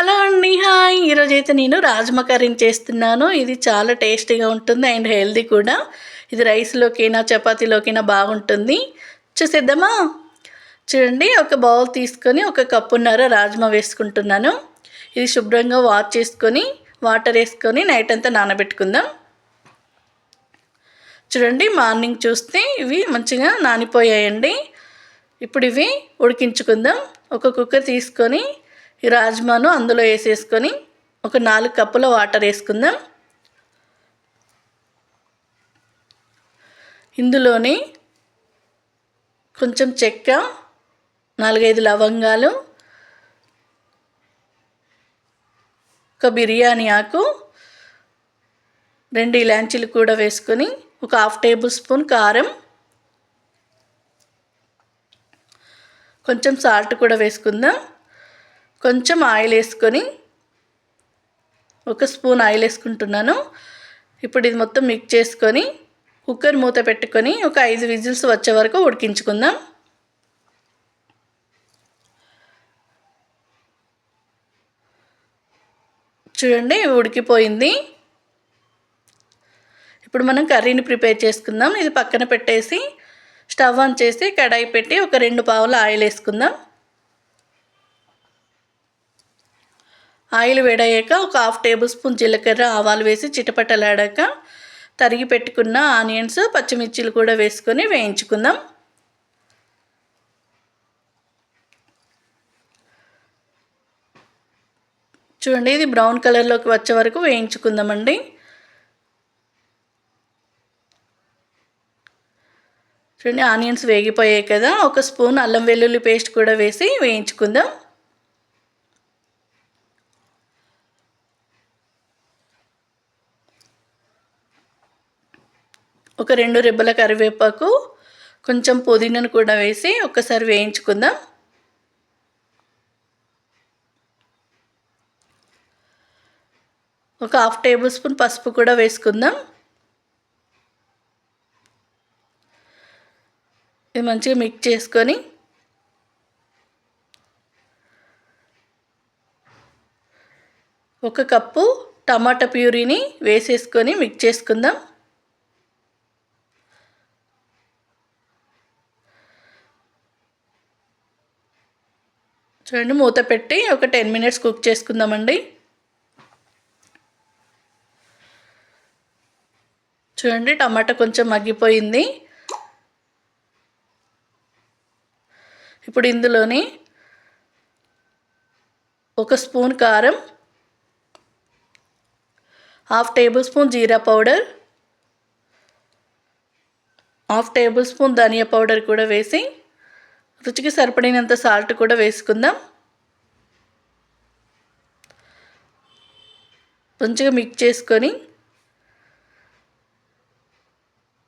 Hello అండి. Hi. ఈరోజైతే నేను రాజ్మా కర్రీని చేస్తున్నాను. ఇది చాలా టేస్టీగా ఉంటుంది అండ్ హెల్తీ కూడా. ఇది రైస్‌లోకైనా, చపాతీలోకైనా బాగుంటుంది. చూసేద్దామా? చూడండి, ఒక బౌల్ తీసుకొని ఒక కప్పున్నర రాజ్మా వేసుకుంటున్నాను. ఇది శుభ్రంగా వాష్ చేసుకొని, వాటర్ వేసుకొని నైట్ అంతా నానబెట్టుకుందాం. చూడండి, మార్నింగ్ చూస్తే ఇవి మంచిగా నానిపోయాయండి. ఇప్పుడు ఇవి ఉడికించుకుందాం. ఒక కుక్కర్ తీసుకొని ఈ రాజ్మాను అందులో వేసేసుకొని ఒక 4 కప్పుల వాటర్ వేసుకుందాం. ఇందులోని కొంచెం చెక్క, 4-5 లవంగాలు, ఒక బిర్యానీ ఆకు, 2 ఇలాచీలు కూడా వేసుకొని ఒక 1/2 టేబుల్ స్పూన్ కారం, కొంచెం సాల్ట్ కూడా వేసుకుందాం. కొంచెం ఆయిల్ వేసుకొని ఒక స్పూన్ ఆయిల్ వేసుకుంటున్నాను. ఇప్పుడు ఇది మొత్తం మిక్స్ చేసుకొని కుక్కర్ మూత పెట్టుకొని ఒక 5 విజిల్స్ వచ్చే వరకు ఉడికించుకుందాం. చూడండి, ఉడికిపోయింది. ఇప్పుడు మనం కర్రీని ప్రిపేర్ చేసుకుందాం. ఇది పక్కన పెట్టేసి స్టవ్ ఆన్ చేసి కడాయి పెట్టి ఒక 2 పావుల ఆయిల్ వేసుకుందాం. ఆయిల్ వేడయ్యాక ఒక 1/2 టేబుల్ స్పూన్ జీలకర్ర, ఆవాలు వేసి చిటపటలాడాక తరిగి పెట్టుకున్న ఆనియన్స్, పచ్చిమిర్చీలు కూడా వేసుకొని వేయించుకుందాం. చూడండి, ఇది బ్రౌన్ కలర్లోకి వచ్చే వరకు వేయించుకుందామండి. చూడండి, ఆనియన్స్ వేగిపోయాయి కదా. ఒక స్పూన్ అల్లం వెల్లుల్లి పేస్ట్ కూడా వేసి వేయించుకుందాం. ఒక 2 రెబ్బల కరివేపాకు, కొంచెం పుదీనాను కూడా వేసి ఒక్కసారి వేయించుకుందాం. ఒక 1/2 టేబుల్ స్పూన్ పసుపు కూడా వేసుకుందాం. ఇది మంచిగా మిక్స్ చేసుకొని ఒక కప్పు టమాటా ప్యూరీని వేసేసుకొని మిక్స్ చేసుకుందాం. చూడండి, మూత పెట్టి ఒక 10 మినిట్స్ కుక్ చేసుకుందామండి. చూడండి, టమాటా కొంచెం మగ్గిపోయింది. ఇప్పుడు ఇందులోని ఒక స్పూన్ కారం, 1/2 టేబుల్ స్పూన్ జీరా పౌడర్, 1/2 టేబుల్ స్పూన్ ధనియా పౌడర్ కూడా వేసి రుచికి సరిపడినంత సాల్ట్ కూడా వేసుకుందాం. మంచిగా మిక్స్ చేసుకొని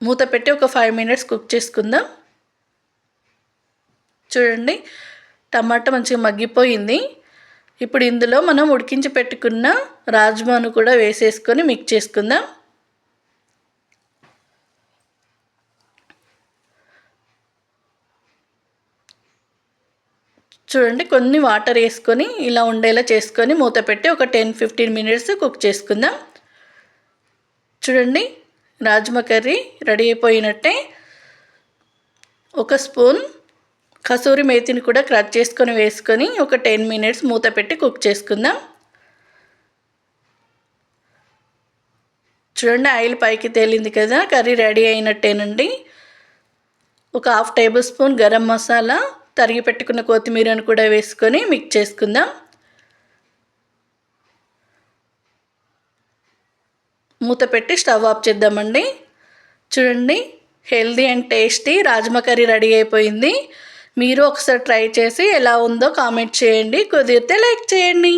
మూత పెట్టి ఒక 5 మినిట్స్ కుక్ చేసుకుందాం. చూడండి, టమాటా మంచిగా మగ్గిపోయింది. ఇప్పుడు ఇందులో మనం ఉడికించి పెట్టుకున్న రాజ్మాను కూడా వేసేసుకొని మిక్స్ చేసుకుందాం. చూడండి, కొన్ని వాటర్ వేసుకొని ఇలా ఉండేలా చేసుకొని మూత పెట్టి ఒక 10-15 మినిట్స్ కుక్ చేసుకుందాం. చూడండి, రాజ్మా కర్రీ రెడీ అయిపోయినట్టే. ఒక స్పూన్ కసూరి మేతిని కూడా క్రష్ చేసుకొని వేసుకొని ఒక 10 మినిట్స్ మూత పెట్టి కుక్ చేసుకుందాం. చూడండి, ఆయిల్ పైకి తేలింది కదా. కర్రీ రెడీ అయినట్టేనండి. ఒక 1/2 టేబుల్ స్పూన్ గరం మసాలా, తరిగి పెట్టుకున్న కొత్తిమీరను కూడా వేసుకొని మిక్స్ చేసుకుందాం. మూత పెట్టి స్టవ్ ఆఫ్ చేద్దామండి. చూడండి, healthy and tasty rajma curry ready అయిపోయింది. మీరు ఒకసారి ట్రై చేసి ఎలా ఉందో కామెంట్ చేయండి. కుదిరితే లైక్ చేయండి.